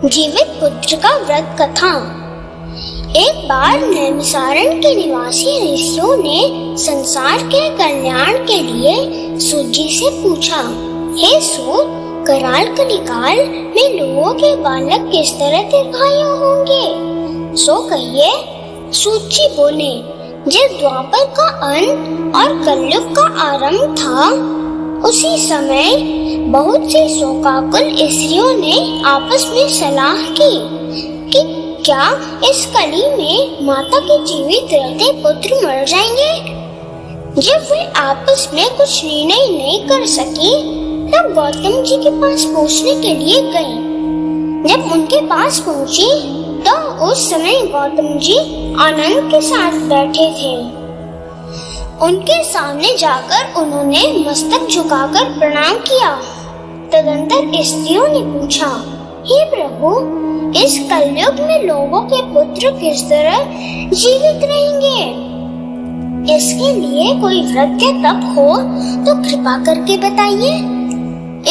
जीवित पुत्र का व्रत कथा। एक बार नैमिसारण के निवासी ऋषियों ने संसार के कल्याण के लिए सूत जी से पूछा, हे सूत, कराल कलिकाल में लोगों के बालक किस तरह दीर्घायु होंगे? सो कहिए। सूत जी बोले, जब द्वापर का अंत और कलयुग का आरंभ था, उसी समय बहुत सी शोकाकुल स्त्रियों ने आपस में सलाह की कि क्या इस कली में माता के जीवित रहते पुत्र मर जाएंगे? जब वे आपस में कुछ निर्णय नहीं कर सकी, तब गौतम जी के पास पूछने के लिए गई। जब उनके पास पहुंची, तो उस समय गौतम जी आनंद के साथ बैठे थे। उनके सामने जाकर उन्होंने मस्तक झुकाकर प्रणाम किया। तदंतर स्त्रियों ने पूछा, हे प्रभु, इस कलयुग में लोगों के पुत्र किस तरह जीवित रहेंगे? इसके लिए कोई व्रत या तप हो तो कृपा करके बताइए।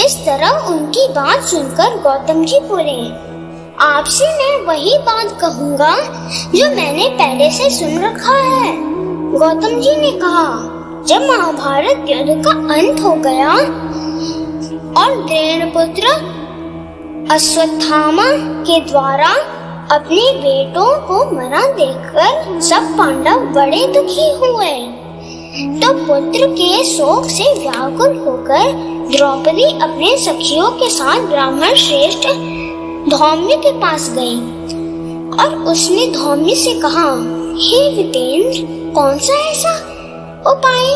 इस तरह उनकी बात सुनकर गौतम जी बोले, आपसे मैं वही बात कहूँगा जो मैंने पहले से सुन रखा है। गौतम जी ने कहा, जब महाभारत युद्ध का अंत हो गया और द्रोणपुत्र अश्वत्थामा के द्वारा अपने बेटों को मरा देखकर सब पांडव बड़े दुखी हुए, तो पुत्र के शोक से व्याकुल होकर द्रौपदी अपने सखियों के साथ ब्राह्मण श्रेष्ठ धौम्य के पास गई और उसने धौम्य से कहा, हे विपेंद्र, कौन सा ऐसा उपाय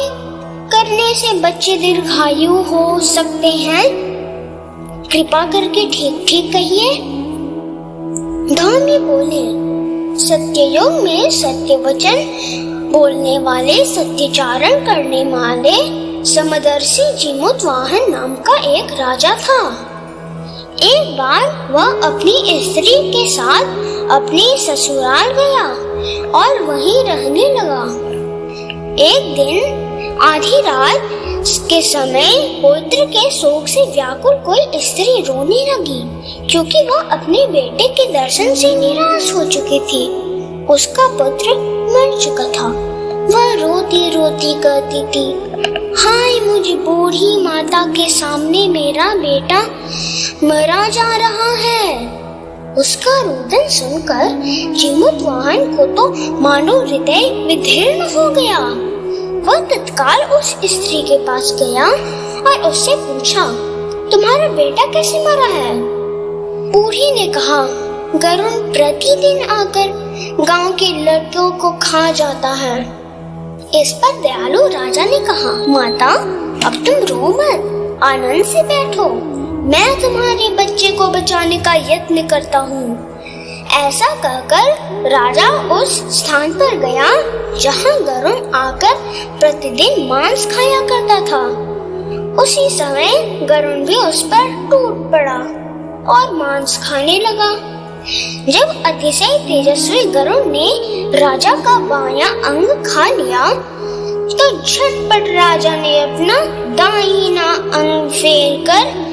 करने से बच्चे दीर्घायु हो सकते हैं? कृपा करके ठीक ठीक कहिए। धौम्य बोले, सत्ययुग में सत्य वचन बोलने वाले, सत्यचारण करने वाले समदर्शी जीमूतवाहन नाम का एक राजा था। एक बार वह अपनी स्त्री के साथ अपने ससुराल गया और वहीं रहने लगा। एक दिन आधी रात के समय पुत्र के शोक से व्याकुल कोई स्त्री रोने लगी, क्योंकि वह अपने बेटे के दर्शन से निराश हो चुकी थी। उसका पुत्र मर चुका था। वह रोती रोती कहती थी, हाय मुझ बूढ़ी माता के सामने मेरा बेटा मरा जा रहा है। उसका रोदन सुनकर जीमूतवाहन को तो मानो हृदय विदीर्ण हो गया। वह तत्काल उस स्त्री के पास गया और उससे पूछा, तुम्हारा बेटा कैसे मरा है? बूढ़ी ने कहा, गरुण प्रतिदिन आकर गांव के लड़कियों को खा जाता है। इस पर दयालु राजा ने कहा, माता, अब तुम रो मत, आनंद से बैठो, मैं तुम्हारे बच्चे को बचाने का यत्न करता हूँ। ऐसा कहकर राजा उस स्थान पर गया जहाँ गरुण आकर प्रतिदिन मांस खाया करता था। उसी समय गरुण भी उस पर टूट पड़ा और मांस खाने लगा। जब अतिशय तेजस्वी गरुण ने राजा का बायां अंग खा लिया, तो झटपट राजा ने अपना दाहिना अंग फेर कर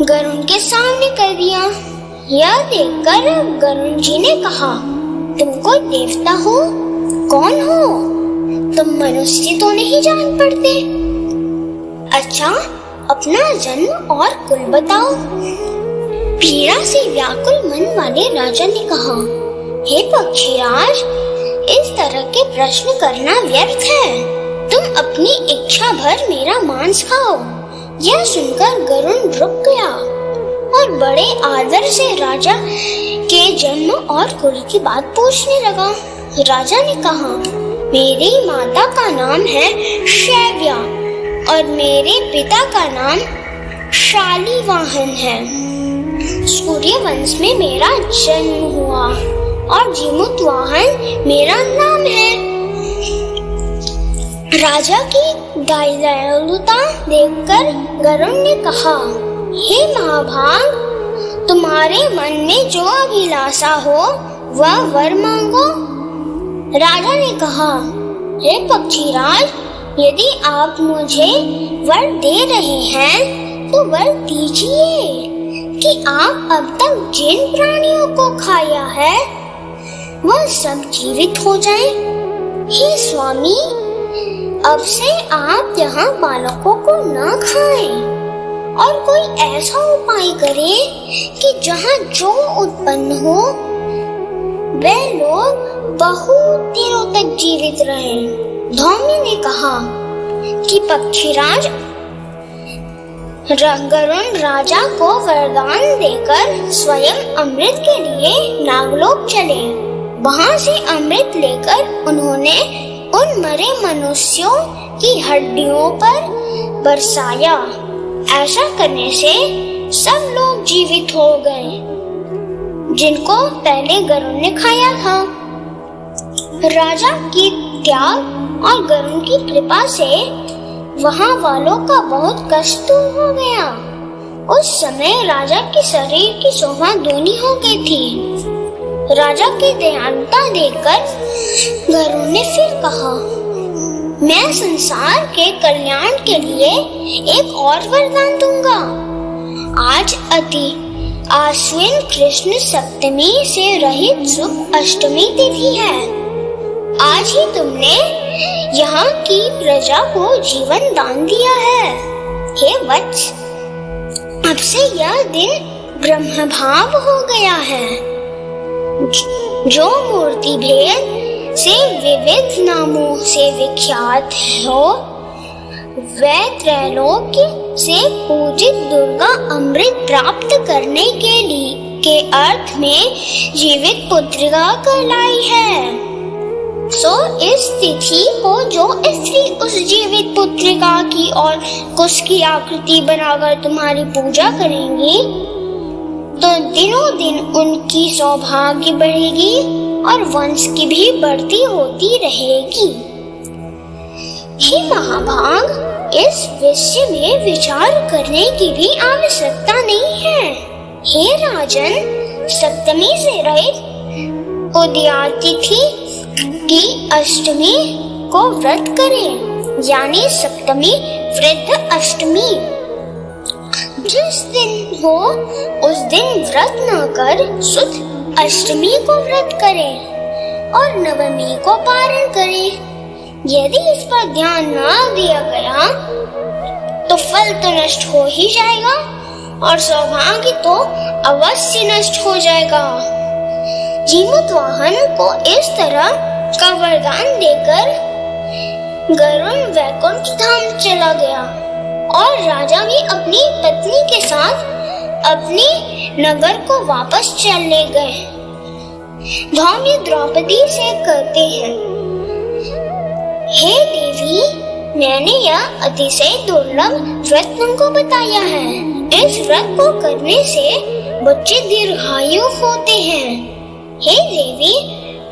गरुण के सामने कर दिया। यह देखकर गरुण जी ने कहा, तुम कोई देवता हो? कौन हो तुम? मनुष्य तो नहीं जान पड़ते। अच्छा, अपना जन्म और कुल बताओ। पीड़ा से व्याकुल मन वाले राजा ने कहा, हे पक्षीराज, इस तरह के प्रश्न करना व्यर्थ है। तुम अपनी इच्छा भर मेरा मांस खाओ। यह सुनकर गरुण रुक गया और बड़े आदर से राजा के जन्म और कुल की बात पूछने लगा। राजा ने कहा, मेरी माता का नाम है शैव्या और मेरे पिता का नाम शालिवाहन है। सूर्य वंश में मेरा जन्म हुआ और जीमूतवाहन मेरा नाम है। राजा की दयालुता देखकर गरुण ने कहा, हे महाभाग, तुम्हारे मन में जो अभिलाषा हो वह वर मांगो। राजा ने कहा, हे पक्षीराज, यदि आप मुझे वर दे रहे हैं तो वर दीजिए कि कि आप अब तक जिन प्राणियों को खाया है वह सब जीवित हो जाएं। हे स्वामी, अब से आप यहाँ बालकों को न खाएं और कोई ऐसा उपाय करें कि जहाँ जो उत्पन्न हो वे लोग बहुत दिनों तक जीवित रहें। धौम्य ने कहा कि पक्षीराज गरुण राजा को वरदान देकर स्वयं अमृत के लिए नागलोक चले। वहां से अमृत लेकर उन्होंने उन मरे मनुष्यों की हड्डियों पर बरसाया। ऐसा करने से सब लोग जीवित हो गए जिनको पहले गरुण ने खाया था। राजा की त्याग और गरुण की कृपा से वहां वालों का बहुत कष्ट दूर हो गया। उस समय राजा के शरीर की शोभा दूनी हो गई थी। राजा की दयालुता देखकर गरुड़ ने फिर कहा, मैं संसार के कल्याण के लिए एक और वरदान दूंगा। आज अति आश्विन कृष्ण सप्तमी से रहित शुभ अष्टमी तिथि है। आज ही तुमने यहाँ की प्रजा को जीवन दान दिया है। हे वत्स, अब से यह दिन ब्रह्म भाव हो गया है। जो मूर्ति भेद से विविध नामों से विख्यात हो, वह त्रैलोक्य से पूजित दुर्गा अमृत प्राप्त करने के अर्थ में जीवित पुत्रिका कहलाई है। सो इस तिथि को जो स्त्री उस जीवित पुत्रिका की और उसकी आकृति बनाकर तुम्हारी पूजा करेंगी तो दिनों दिन उनकी सौभाग्य बढ़ेगी और वंश की भी बढ़ती होती रहेगी। हे महाभाग, इस विषय में विचार करने की भी आवश्यकता नहीं है। हे राजन, सप्तमी से रहित उदया तिथि की अष्टमी को व्रत करें, यानी सप्तमी वृद्ध अष्टमी। जिस दिन हो उस दिन व्रत न कर शुद्ध अष्टमी को व्रत करें और नवमी को पारण करें। यदि इस पर ध्यान न दिया गया तो फल तो नष्ट हो ही जाएगा और सौभाग्य तो अवश्य नष्ट हो जाएगा। जीमूतवाहन को इस तरह का वरदान देकर गरुड़ वैकुंठ धाम चला गया और राजा भी अपनी पत्नी के साथ अपने नगर को वापस चले गए। धौम्य द्रौपदी से कहते हैं, हे देवी, मैंने यह अतिशय दुर्लभ व्रत तुमको बताया है। इस व्रत को करने से बच्चे दीर्घायु होते हैं। हे देवी,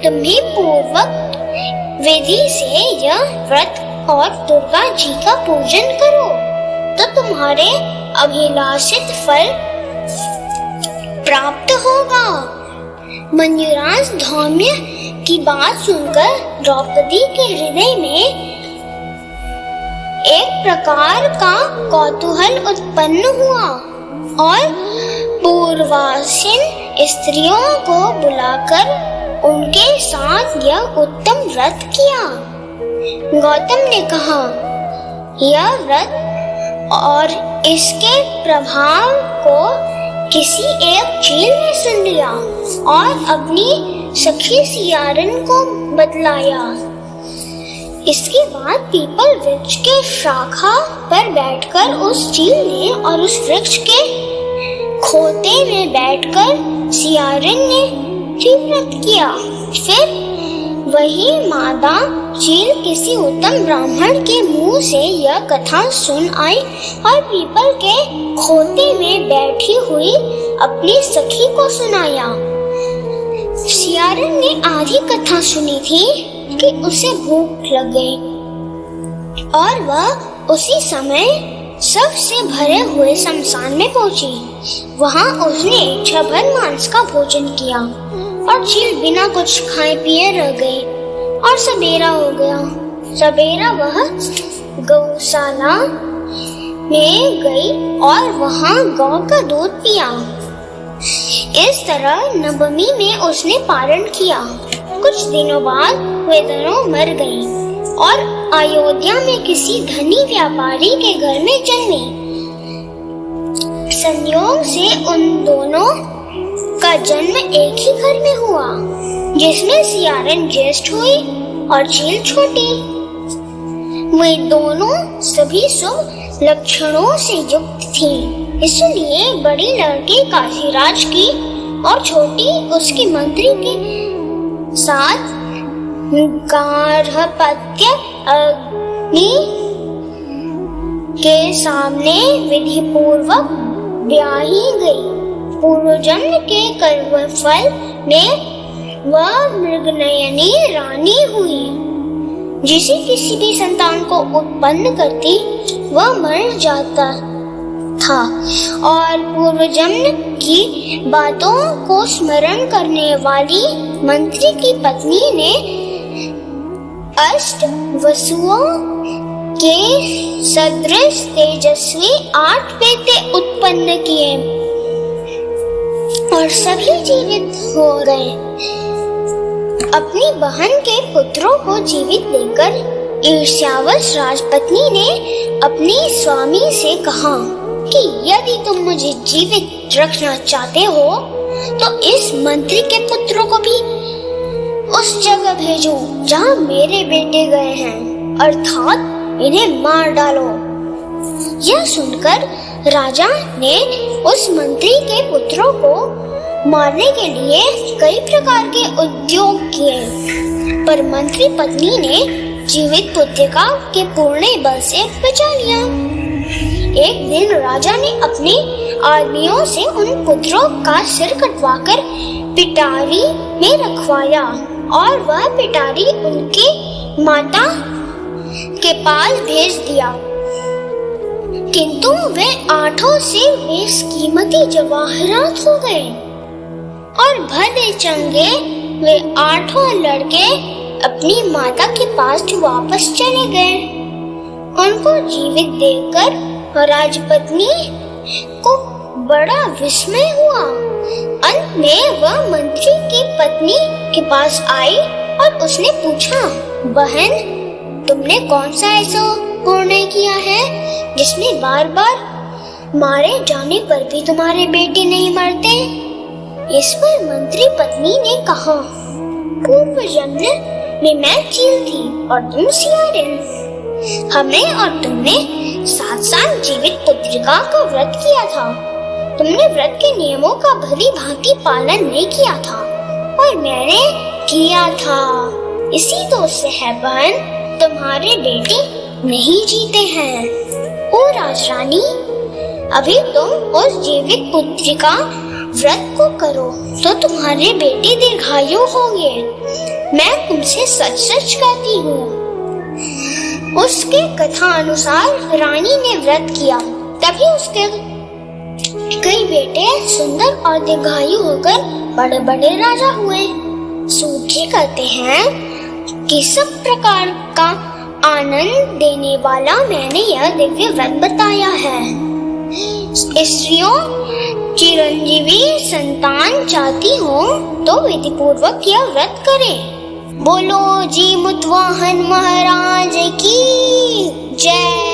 तुम भी पूर्वक विधि से यह व्रत और दुर्गा जी का पूजन करो तो तुम्हारे अभिलाषित फल प्राप्त होगा। मयूराज धौम्य की बात सुनकर द्रौपदी के हृदय में एक प्रकार का कौतूहल उत्पन्न हुआ और पूर्वासीन स्त्रियों को बुलाकर उनके साथ यह उत्तम व्रत किया। गौतम ने कहा, यह व्रत और इसके प्रभाव को किसी एक चील ने सुन लिया और अपनी सखी सियारन को बतलाया। इसके बाद पीपल वृक्ष के शाखा पर बैठकर उस चील ने और उस वृक्ष के खोते में बैठकर सियारन ने व्रत किया। फिर वही मादा चील किसी उत्तम ब्राह्मण के मुंह से यह कथा सुन आई और पीपल के खोते में बैठी हुई अपनी सखी को सुनाया। सियारन ने आधी कथा सुनी थी कि उसे भूख लग गई और वह उसी समय सबसे भरे हुए शमशान में पहुंची। वहां उसने इच्छा भर मांस का भोजन किया और चील बिना कुछ खाए पिए रह गई और सवेरा हो गया। सवेरा वह गौशाला में गई और वहां गौ का दूध पिया। इस तरह नवमी में उसने पारण किया। कुछ दिनों बाद वे दोनों मर गए और अयोध्या में किसी धनी व्यापारी के घर में जन्मी। संयोग से उन दोनों का जन्म एक ही घर में हुआ, जिसमें सियारन ज्येष्ठ हुई और चील छोटी। वे दोनों सभी शुभ लक्षणों से युक्त थी, इसलिए बड़ी लड़की काशीराज की और छोटी उसकी मंत्री के साथ गार्हपत्य अग्नि के सामने विधि पूर्वक ब्याही गई। पूर्व जन्म के कर्मफल में वह मृगनयनी रानी हुई। जिसे किसी भी संतान को उत्पन्न करती वह मर जाता था और पूर्व जन्म की बातों को स्मरण करने वाली मंत्री की पत्नी ने अष्ट वसुओं के सदृश तेजस्वी 8 बेटे उत्पन्न किए और सभी जीवित हो गए। अपनी बहन के पुत्रों को जीवित देखकर ईर्ष्यावश राजपत्नी ने अपने स्वामी से कहा कि यदि तुम मुझे जीवित रखना चाहते हो तो इस मंत्री के पुत्रों को भी उस जगह भेजो जहाँ मेरे बेटे गए हैं, अर्थात इन्हें मार डालो। यह सुनकर राजा ने उस मंत्री के पुत्रों को मारने के लिए कई प्रकार के उद्योग किए, पर मंत्री पत्नी ने जीवित पुत्रिका के पूर्ण बल से बचा लिया। एक दिन राजा ने अपने आदमियों से उन पुत्रों का सिर कटवाकर पिटारी में रखवाया और वह पिटारी उनके माता के पास भेज दिया। किंतु वे 8 से बेशकीमती जवाहरात हो गए और भले चंगे वे 8 लड़के अपनी माता के पास वापस चले गए। उनको जीवित देखकर राजपत्नी को बड़ा विस्मय हुआ। अंत में वह मंत्री की पत्नी के पास आई और उसने पूछा, बहन, तुमने कौन सा ऐसा पुण्य किया है जिसमें बार बार मारे जाने पर भी तुम्हारे बेटे नहीं मरते? इस पर मंत्री पत्नी ने कहा, पूर्व जन्म में मैं चील थी और तुम सियारिन। हमने और तुमने 7 साल जीवित पुत्रिका का व्रत किया था। तुमने व्रत के नियमों का भली भांति पालन नहीं किया था और मैंने किया था। इसी दोष से है बहन, तुम्हारे बेटे नहीं जीते हैं। ओ राजरानी, अभी तुम उस जीवित पुत्रिका व्रत को करो तो तुम्हारे बेटे दीर्घायु होंगे। मैं तुमसे सच सच कहती हूँ। उसके कथा अनुसार रानी ने व्रत किया, तभी उसके कई बेटे सुंदर और दीर्घायु होकर बड़े बड़े राजा हुए। सूची कहते हैं कि सब प्रकार का आनंद देने वाला मैंने यह दिव्य व्रत बताया है। स्त्रियों चिरंजीवी संतान चाहती हो तो विधि पूर्वक यह व्रत करें। बोलो जीमुतवाहन महाराज की जय।